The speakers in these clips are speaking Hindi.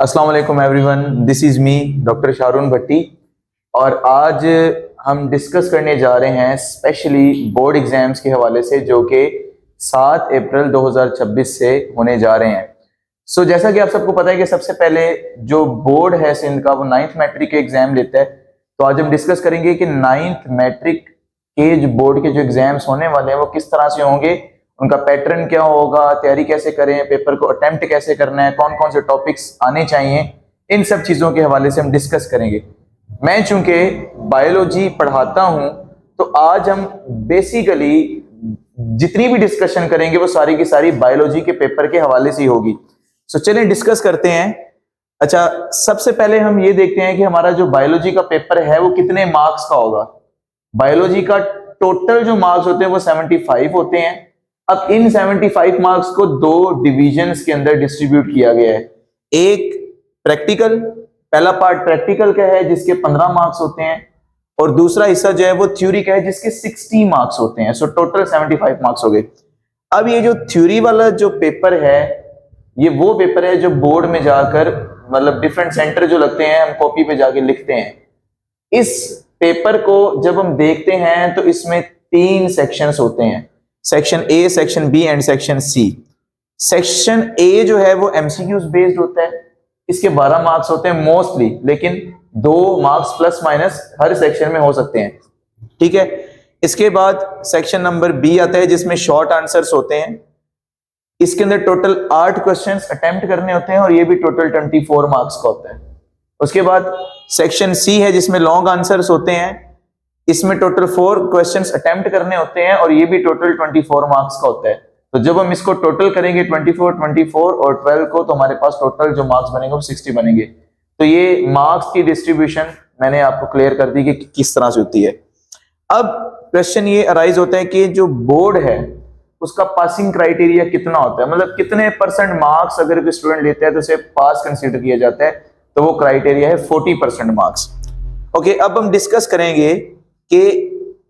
अस्सलाम वालेकुम everyone, this is me doctor Sharoon Bhatti और आज हम डिस्कस करने जा रहे हैं स्पेशली बोर्ड एग्जाम्स के हवाले से जो कि 7 अप्रैल 2026 से होने जा रहे हैं। जैसा कि आप सबको पता है कि सबसे पहले जो बोर्ड है सिंध का वो 9th मैट्रिक के एग्जाम लेता है। तो आज हम डिस्कस करेंगे कि 9th मैट्रिक के जो बोर्ड के जो एग्जाम्स होने वाले हैं वो किस तरह से होंगे, उनका पैटर्न क्या होगा, तैयारी कैसे करें, पेपर को अटेम्प्ट कैसे करना है, कौन कौन से टॉपिक्स आने चाहिए, इन सब चीज़ों के हवाले से हम डिस्कस करेंगे। मैं चूंकि बायोलॉजी पढ़ाता हूं तो आज हम बेसिकली जितनी भी डिस्कशन करेंगे वो सारी की सारी बायोलॉजी के पेपर के हवाले से ही होगी। चलिए डिस्कस करते हैं। अच्छा, सबसे पहले हम ये देखते हैं कि हमारा जो बायोलॉजी का पेपर है वो कितने मार्क्स का होगा। बायोलॉजी का टोटल जो मार्क्स होते हैं वो 75 होते हैं। अब इन 75 मार्क्स को दो डिविजन्स के अंदर डिस्ट्रीब्यूट किया गया है। एक प्रैक्टिकल, पहला पार्ट प्रैक्टिकल का है जिसके 15 मार्क्स होते हैं और दूसरा हिस्सा जो है वो थ्योरी का है जिसके 60 मार्क्स होते हैं। टोटल 75 मार्क्स हो गए। अब ये जो थ्योरी वाला जो पेपर है ये वो पेपर है जो बोर्ड में जाकर मतलब डिफरेंट सेंटर जो लगते हैं हम कॉपी पे जाके लिखते हैं। इस पेपर को जब हम देखते हैं तो इसमें 3 सेक्शंस होते हैं, section A, section B and section C. Section A जो है वो एमसीक्यूज बेस्ड होता है, इसके 12 मार्क्स होते हैं मोस्टली, लेकिन 2 मार्क्स प्लस माइनस हर सेक्शन में हो सकते हैं। ठीक है। इसके बाद सेक्शन नंबर बी आता है जिसमें शॉर्ट आंसर्स होते हैं। इसके अंदर टोटल 8 क्वेश्चंस अटेम्प्ट करने होते हैं और ये भी टोटल 24 मार्क्स का होता है। उसके बाद सेक्शन सी है जिसमें लॉन्ग आंसर्स होते हैं, इसमें टोटल 4 क्वेश्चंस अटेम्प्ट करने होते हैं और ये भी टोटल 24 मार्क्स का होता है। तो जब हम इसको टोटल करेंगे 24 और 12 को, तो हमारे पास टोटल जो मार्क्स बनेंगे वो 60 बनेंगे। तो ये मार्क्स की डिस्ट्रीब्यूशन मैंने आपको क्लियर कर दी कि किस तरह से होती है। अब क्वेश्चन ये अराइज होता है कि जो बोर्ड है उसका पासिंग क्राइटेरिया कितना होता है, मतलब कितने % मार्क्स अगर कोई स्टूडेंट लेता है तो उसे पास कंसीडर किया जाता है। तो वो क्राइटेरिया है 40% मार्क्स। ओके, अब हम डिस्कस करेंगे कि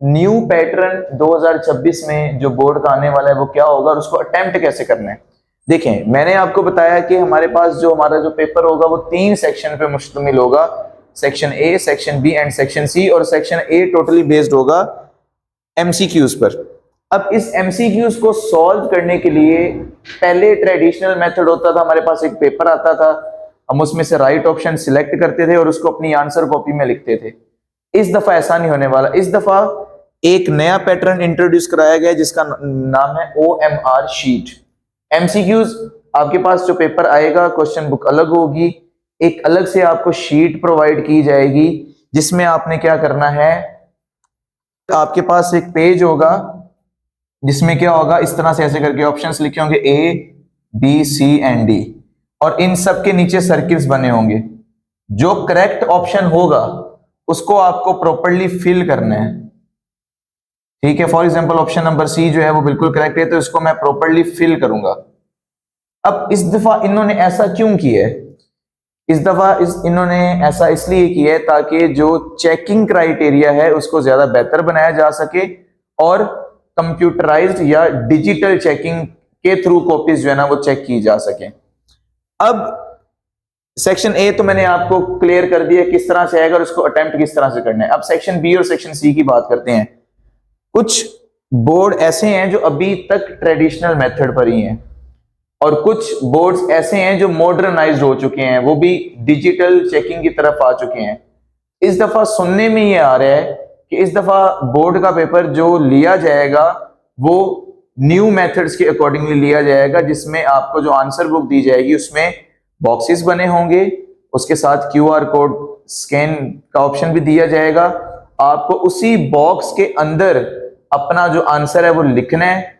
न्यू पैटर्न 2026 में जो बोर्ड का आने वाला है वो क्या होगा और उसको अटेम्प्ट कैसे करना है। देखें, मैंने आपको बताया कि हमारे पास जो हमारा जो पेपर होगा वो 3 सेक्शन पे मुश्तमिल होगा, section A, section B and section C. और सेक्शन ए टोटली बेस्ड होगा एमसीक्यूज पर। अब इस एमसीक्यूज को सॉल्व करने के लिए पहले ट्रेडिशनल मेथड होता था, हमारे पास एक पेपर आता था, हम उसमें से राइट ऑप्शन सिलेक्ट करते थे और उसको अपनी आंसर कॉपी में लिखते थे। इस दफा ऐसा नहीं होने वाला। इस दफा एक नया पैटर्न इंट्रोड्यूस कराया गया जिसका नाम है OMR शीट। एमसीक्यूज आपके पास जो पेपर आएगा, क्वेश्चन बुक अलग होगी, एक अलग से आपको शीट प्रोवाइड की जाएगी जिसमें आपने क्या करना है, आपके पास एक पेज होगा जिसमें क्या होगा, इस तरह से ऐसे करके ऑप्शंस लिखे होंगे A, B, C and D और इन सब के नीचे सर्किल्स बने होंगे। जो करेक्ट ऑप्शन होगा उसको आपको प्रॉपर्ली फिल करना है। ठीक है, for example option number C जो है वो बिल्कुल करेक्ट है तो इसको मैं प्रॉपर्ली फिल करूंगा। अब इस दफा इन्होंने ऐसा क्यों किया है? इस दफा इन्होंने ऐसा इसलिए किया है ताकि जो चेकिंग क्राइटेरिया है उसको ज्यादा बेहतर बनाया जा सके और कंप्यूटराइज्ड या डिजिटल चेकिंग के थ्रू कॉपीज जो है ना वो चेक की जा सके। अब सेक्शन ए तो मैंने आपको क्लियर कर दिया किस तरह से आएगा और उसको अटेम्प्ट किस तरह से करना है। अब सेक्शन बी और सेक्शन सी की बात करते हैं। कुछ बोर्ड ऐसे हैं जो अभी तक ट्रेडिशनल मेथड पर ही हैं और कुछ बोर्ड्स ऐसे हैं जो मॉडर्नाइज्ड हो चुके हैं, वो भी डिजिटल चेकिंग की तरफ आ चुके हैं। इस दफा सुनने में ये आ रहा है कि इस दफा बोर्ड का पेपर जो लिया जाएगा वो न्यू मेथड्स के अकॉर्डिंगली लिया जाएगा, जिसमें आपको जो आंसर बुक दी जाएगी उसमें बॉक्सेस बने होंगे, उसके साथ QR कोड स्कैन का ऑप्शन भी दिया जाएगा। आपको उसी बॉक्स के अंदर अपना जो आंसर है वो लिखना है।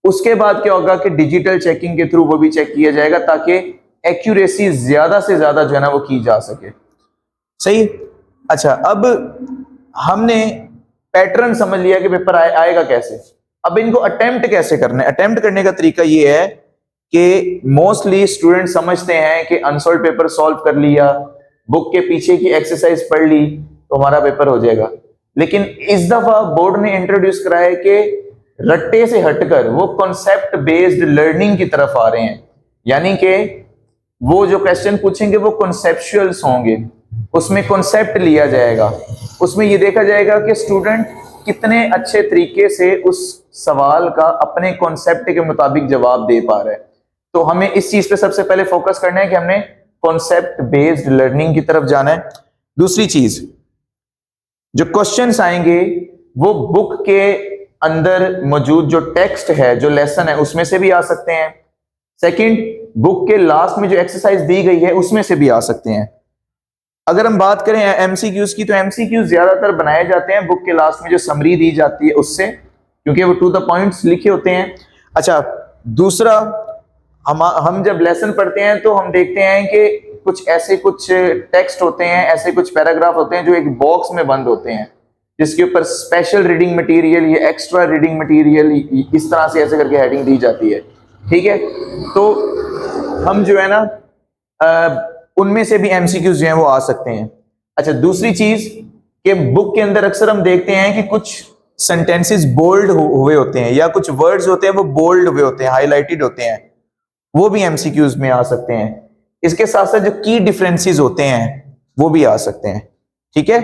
उसके बाद क्या होगा कि डिजिटल चेकिंग के थ्रू वो भी चेक किया जाएगा ताकि एक्यूरेसी ज्यादा से ज्यादा जो है ना वो की जा सके। सही। अच्छा, अब हमने पैटर्न समझ लिया कि पेपर आएगा कैसे। अब इनको अटेम्प्ट कैसे करना है। अटेम्प्ट करने का तरीका ये है कि मोस्टली स्टूडेंट समझते हैं कि अनसॉल्व पेपर सॉल्व कर लिया, बुक के पीछे की एक्सरसाइज पढ़ ली तो हमारा पेपर हो जाएगा। लेकिन इस दफा बोर्ड ने इंट्रोड्यूस कराया है कि रट्टे से हटकर वो कॉन्सेप्ट बेस्ड लर्निंग की तरफ आ रहे हैं, यानी कि वो जो क्वेश्चन पूछेंगे वो कॉन्सेप्चुअल्स होंगे, उसमें कॉन्सेप्ट लिया जाएगा, उसमें ये देखा जाएगा कि स्टूडेंट कितने अच्छे तरीके से उस सवाल का अपने कॉन्सेप्ट के मुताबिक जवाब दे पा रहा है। तो हमें इस चीज पे सबसे पहले फोकस करना है कि हमने कॉन्सेप्ट बेस्ड लर्निंग की तरफ जाना है। दूसरी चीज, जो क्वेश्चंस आएंगे वो बुक के अंदर मौजूद जो टेक्स्ट है, जो लेसन है, उसमें से भी आ सकते हैं। सेकंड, बुक के लास्ट में जो एक्सरसाइज दी गई है उसमें से भी आ सकते हैं। अगर हम बात करें एमसीक्यूज की, तो एमसीक्यूज ज्यादातर बनाए जाते हैं बुक के लास्ट में जो समरी दी जाती है उससे, क्योंकि वो टू द पॉइंट्स लिखे होते हैं। अच्छा, दूसरा, हम जब लेसन पढ़ते हैं तो हम देखते हैं कि कुछ टेक्स्ट होते हैं, ऐसे कुछ पैराग्राफ होते हैं जो एक बॉक्स में बंद होते हैं, जिसके ऊपर स्पेशल रीडिंग मटेरियल या एक्स्ट्रा रीडिंग मटेरियल इस तरह से ऐसे करके हेडिंग दी जाती है। ठीक है, तो हम जो है ना उनमें से भी एमसीक्यूज जो हैं वो आ सकते हैं। अच्छा, दूसरी चीज कि बुक के अंदर अक्सर हम देखते हैं कि कुछ सेंटेंसेस बोल्ड हुए होते हैं या कुछ वर्ड्स होते हैं वो बोल्ड हुए होते हैं, हाईलाइटेड होते हैं, वो भी एमसीक्यूज में आ सकते हैं। इसके साथ साथ जो की डिफरेंसेस होते हैं वो भी आ सकते हैं। ठीक है,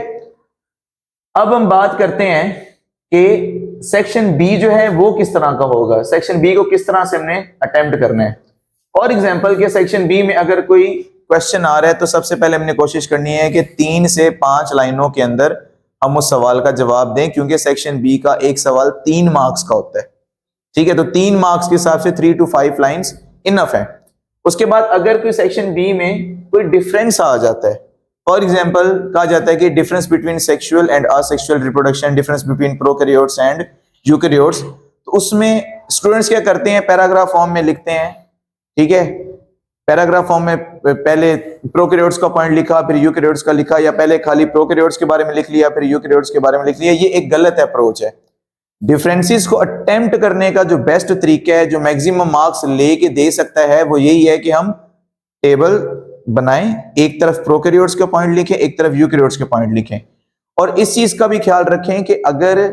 अब हम बात करते हैं कि सेक्शन बी जो है वो किस तरह का होगा, सेक्शन बी को किस तरह से हमने अटेम्प्ट करना है। फॉर एग्जाम्पल के सेक्शन बी में अगर कोई क्वेश्चन आ रहा है तो सबसे पहले हमने कोशिश करनी है कि 3 से 5 लाइनों के अंदर हम उस सवाल का जवाब दें, क्योंकि सेक्शन बी का एक सवाल 3 मार्क्स का होता है। ठीक है, तो 3 मार्क्स के हिसाब से 3 to 5 लाइंस इनफ है। उसके बाद अगर कोई सेक्शन बी में कोई डिफरेंस आ जाता है, फॉर एग्जाम्पल कहा जाता है कि difference between sexual and asexual reproduction, difference between prokaryotes and eukaryotes, तो उसमें स्टूडेंट्स क्या करते हैं, पैराग्राफ फॉर्म में लिखते हैं। ठीक है, पैराग्राफ फॉर्म में पहले प्रोकैरियोट्स का पॉइंट लिखा, फिर यूकैरियोट्स का लिखा, या पहले खाली प्रोकैरियोट्स के बारे में लिख लिया, फिर यूकैरियोट्स के बारे में लिख लिया। ये एक गलत अप्रोच है। डिफरेंसेस को अटेम्प्ट करने का जो बेस्ट तरीका है, जो मैक्सिमम मार्क्स लेके दे सकता है, वो यही है कि हम टेबल बनाएं, एक तरफ प्रोकैरियोट्स के पॉइंट लिखें, एक तरफ यूकैरियोट्स के पॉइंट लिखें। और इस चीज का भी ख्याल रखें कि अगर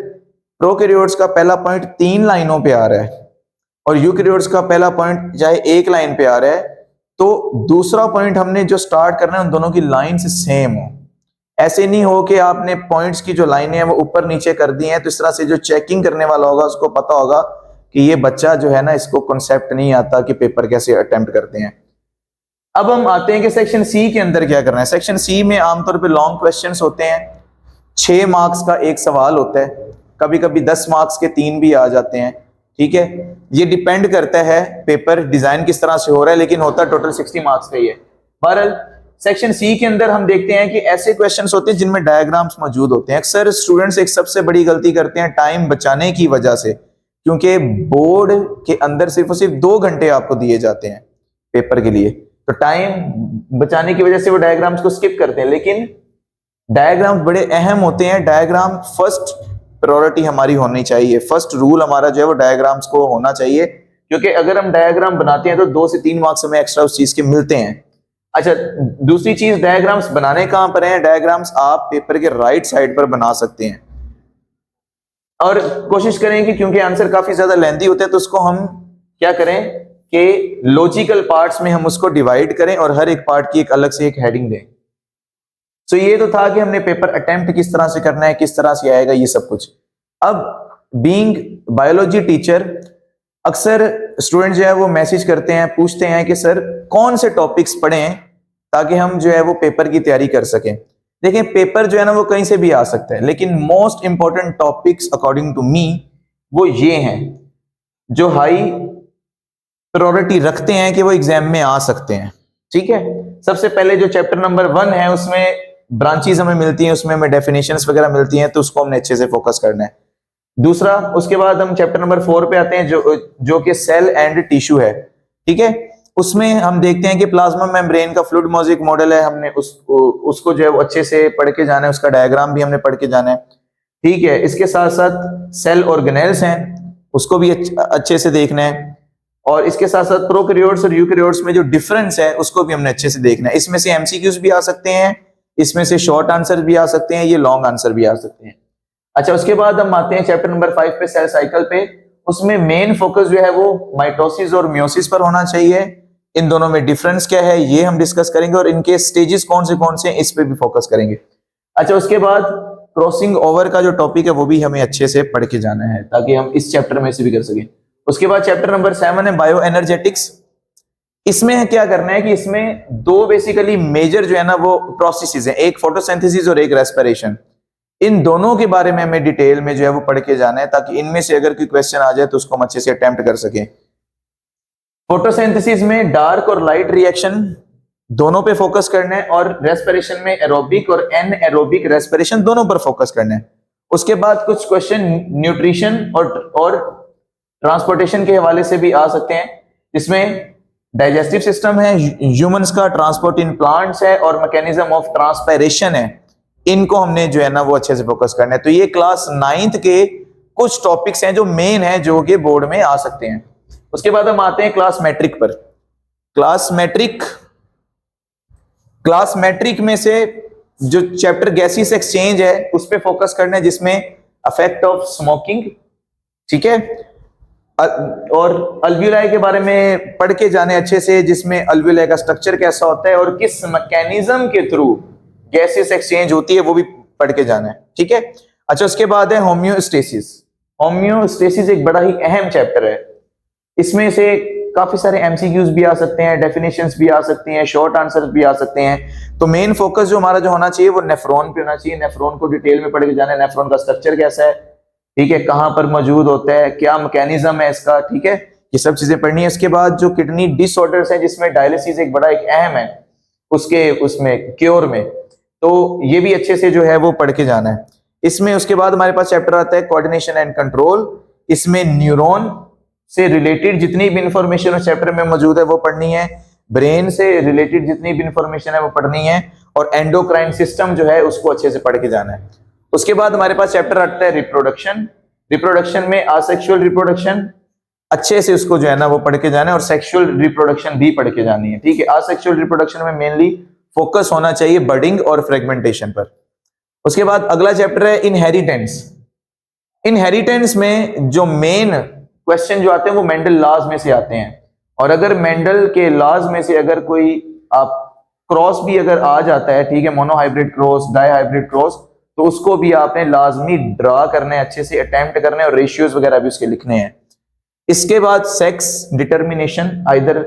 प्रोकैरियोट्स का पहला पॉइंट 3 लाइनों पे आ रहा है और यूकैरियोट्स का पहला पॉइंट चाहे 1 लाइन पे आ रहा है, तो दूसरा पॉइंट हमने जो स्टार्ट करना है उन दोनों की लाइन से सेम हो। ऐसे नहीं हो कि आपने पॉइंट्स की जो लाइनें हैं वो ऊपर नीचे कर दी हैं, तो इस तरह से जो चेकिंग करने वाला होगा उसको पता होगा कि ये बच्चा जो है ना, इसको कॉन्सेप्ट नहीं आता कि पेपर कैसे अटेम्प्ट करते हैं। अब हम आते हैं कि सेक्शन सी के अंदर क्या करना है। सेक्शन सी में आमतौर पे लॉन्ग क्वेश्चंस होते हैं, 6 मार्क्स का एक सवाल होता है, कभी कभी 10 मार्क्स के 3 भी आ जाते हैं। ठीक है, ये डिपेंड करता है पेपर डिजाइन किस तरह से हो रहा है, लेकिन होता टोटल 60 मार्क्स का ही है। बहरहाल सेक्शन सी के अंदर हम देखते हैं कि ऐसे क्वेश्चंस होते हैं जिनमें डायग्राम्स मौजूद होते हैं। अक्सर स्टूडेंट्स एक सबसे बड़ी गलती करते हैं टाइम बचाने की वजह से, क्योंकि बोर्ड के अंदर सिर्फ और सिर्फ 2 घंटे आपको दिए जाते हैं पेपर के लिए, तो टाइम बचाने की वजह से वो डायग्राम्स को स्किप करते हैं। लेकिन डायग्राम बड़े अहम होते हैं, डायग्राम फर्स्ट प्रायोरिटी हमारी होनी चाहिए, फर्स्ट रूल हमारा जो है वो डायग्राम्स को होना चाहिए, क्योंकि अगर हम डायग्राम बनाते हैं तो 2 से 3 मार्क्स हमें एक्स्ट्रा उस चीज के मिलते हैं। अच्छा, दूसरी चीज, डायग्राम्स बनाने कहां पर हैं? डायग्राम्स आप पेपर के राइट साइड पर बना सकते हैं, और कोशिश करें कि क्योंकि आंसर काफी ज्यादा लेंथी होता है तो उसको हम क्या करें कि लॉजिकल पार्ट्स में हम उसको डिवाइड करें और हर एक पार्ट की एक अलग से एक हेडिंग दें। तो ये तो था कि हमने पेपर अटेम्प्ट किस तरह से करना है, किस तरह से आएगा, ये सब कुछ। अब बीइंग बायोलॉजी टीचर, अक्सर स्टूडेंट जो है वो मैसेज करते हैं, पूछते हैं कि सर कौन से टॉपिक्स पढ़ें ताकि हम जो है वो पेपर की तैयारी कर सकें। देखिए, पेपर जो है ना वो कहीं से भी आ सकता है, लेकिन most important topics according to me वो ये हैं जो हाई प्रायोरिटी रखते हैं कि वो एग्जाम में आ सकते हैं। ठीक है, सबसे पहले जो चैप्टर नंबर 1 है उसमें ब्रांचेस हमें मिलती हैं, उसमें हमें डेफिनेशंस वगैरह मिलती हैं, तो उसको हमने अच्छे से फोकस करना है। दूसरा, उसके बाद हम चैप्टर नंबर 4 पे आते हैं जो कि सेल एंड टिश्यू है। ठीक है, उसमें हम देखते हैं कि प्लाज्मा मेम्ब्रेन का फ्लूइड मोज़ेक मॉडल है, हमने उसको जो है वो अच्छे से पढ़ के जाना है, उसका डायग्राम भी हमने पढ़ के जाना है। ठीक है, इसके साथ साथ सेल ऑर्गेनेल्स हैं, उसको भी अच्छे से देखना है, और इसके साथ साथ प्रोकैरियोट्स और यूकैरियोट्स में जो डिफरेंस है उसको भी हमने अच्छे से देखना है। इसमें से एमसीक्यूज भी आ सकते हैं, इसमें से शॉर्ट आंसर भी आ सकते हैं, ये लॉन्ग आंसर भी आ सकते हैं। अच्छा, उसके बाद हम आते हैं चैप्टर नंबर 5 पे, सेल साइकिल पे, उसमें मेन फोकस जो है वो माइटोसिस और मियोसिस पर होना चाहिए। इन दोनों में डिफरेंस क्या है ये हम डिस्कस करेंगे, और इनके स्टेजेस कौन से हैं इस पे भी फोकस करेंगे। अच्छा, उसके बाद क्रॉसिंग ओवर का जो टॉपिक है वो भी हमें अच्छे से पढ़ के जाना है ताकि हम इस चैप्टर में से भी कर सकें। उसके बाद चैप्टर नंबर 7 है बायो एनर्जेटिक्स। इसमें क्या करना है कि इसमें दो बेसिकली मेजर जो है ना वो प्रोसेसेस हैं, एक फोटोसिंथेसिस और एक रेस्पिरेशन। इन दोनों के बारे में हमें डिटेल में जो है वो पढ़ के जाना है ताकि इनमें से अगर कोई क्वेश्चन आ जाए तो उसको हम अच्छे से अटेम्प्ट कर सकें। फोटोसिंथेसिस में डार्क और लाइट रिएक्शन दोनों पे फोकस करना है, और रेस्पिरेशन में एरोबिक और एनएरोबिक रेस्पिरेशन दोनों पर फोकस करना है। उसके बाद कुछ क्वेश्चन न्यूट्रिशन और ट्रांसपोर्टेशन के हवाले से भी आ सकते हैं, जिसमें डाइजेस्टिव सिस्टम है ह्यूमंस का, ट्रांसपोर्ट इन प्लांट्स है, और मैकेनिज्म ऑफ ट्रांसपायरेशन है। इनको हमने जो है ना वो अच्छे से फोकस करना है। तो ये क्लास 9th के कुछ टॉपिक्स हैं जो मेन है जो कि बोर्ड में आ सकते हैं। उसके बाद हम आते हैं क्लास मैट्रिक पर। क्लास मैट्रिक में से जो चैप्टर गैसेस एक्सचेंज है उस पे फोकस करना है, जिसमें इफेक्ट ऑफ स्मोकिंग, ठीक है, और अल्वियोलाई के बारे में पढ़ के जाने अच्छे से, जिसमें अल्वियोलाई का स्ट्रक्चर कैसा होता है और किस मैकेनिज्म के थ्रू गैसेस एक्सचेंज होती है वो भी पढ़ के जाना है, ठीक है। अच्छा, उसके बाद है होम्योस्टेसिस। होम्योस्टेसिस एक बड़ा ही अहम चैप्टर है। इसमें से काफी सारे एमसीक्यूज भी आ सकते हैं, डेफिनेशंस भी आ सकती हैं, शॉर्ट आंसर्स भी आ सकते हैं। तो मेन फोकस जो हमारा जो होना चाहिए वो नेफ्रॉन पे होना चाहिए। नेफ्रॉन को डिटेल में पढ़ के जाना है, नेफ्रॉन का स्ट्रक्चर कैसा है, ठीक है, कहां पर मौजूद होता है, क्या मैकेनिज्म है इसका, ठीक है, ये सब चीजें पढ़नी है। इसके बाद जो किडनी डिसऑर्डर्स है जिसमें डायलिसिस एक बड़ा एक अहम है उसमें क्योर में, तो ये भी अच्छे से जो है वो पढ़ के जाना है इसमें। उसके बाद हमारे पास चैप्टर आता है कोऑर्डिनेशन एंड कंट्रोल। इसमें न्यूरॉन से रिलेटेड जितनी भी इंफॉर्मेशन उस चैप्टर में मौजूद है वो पढ़नी है, ब्रेन से रिलेटेड जितनी भी इंफॉर्मेशन है वो पढ़नी है, और एंडोक्राइन सिस्टम जो है उसको अच्छे से पढ़ के जाना है। उसके बाद हमारे पास चैप्टर आता है रिप्रोडक्शन। रिप्रोडक्शन में असेक्सुअल रिप्रोडक्शन अच्छे से उसको जो है ना वो पढ़ के जाना है, और सेक्सुअल रिप्रोडक्शन भी पढ़ के जानी है, ठीक है। असेक्सुअल रिप्रोडक्शन में मेनली फोकस होना चाहिए बडिंग और फ्रेगमेंटेशन पर। उसके बाद अगला चैप्टर है इनहेरिटेंस। इनहेरिटेंस में जो मेन क्वेश्चन जो आते हैं वो मेंडल लॉज में से आते हैं, और अगर मेंडल के लॉज में से अगर कोई आप क्रॉस भी अगर आ जाता है, ठीक है, मोनोहाइब्रिड क्रॉस, डाईहाइब्रिड क्रॉस, तो उसको भी आपने लाजमी ड्रा करना है, अच्छे से अटेम्प्ट करना है, और रेशियोज वगैरह भी उसके लिखने हैं। इसके बाद sex determination, either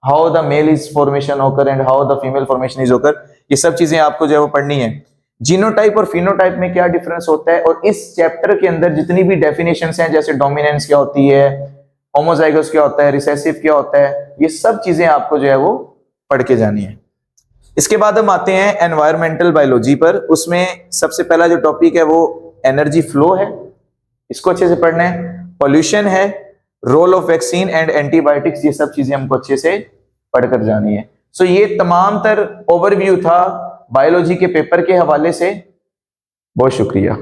how the male is formation होकर and how the female formation is होकर, ये सब चीजें आपको जो है वो पढ़नी है। जीनोटाइप और फिनोटाइप में क्या डिफरेंस होता है, और इस चैप्टर के अंदर जितनी भी डेफिनेशंस हैं, जैसे डोमिनेंस क्या होती है, होमोजाइगस क्या होता है, रिसेसिव क्या होता है, ये सब चीजें आपको जो है वो पढ़ के जानी है। इसके बाद हम आते हैं एनवायरमेंटल बायोलॉजी पर। उसमें सबसे पहला जो टॉपिक है वो एनर्जी फ्लो है, इसको अच्छे से पढ़ना है। पॉल्यूशन है, role of vaccine and antibiotics, ये सब चीजें हमको अच्छे से पढ़कर जानी है। सो ये तमाम तर ओवरव्यू था बायोलॉजी के पेपर के हवाले से। बहुत शुक्रिया।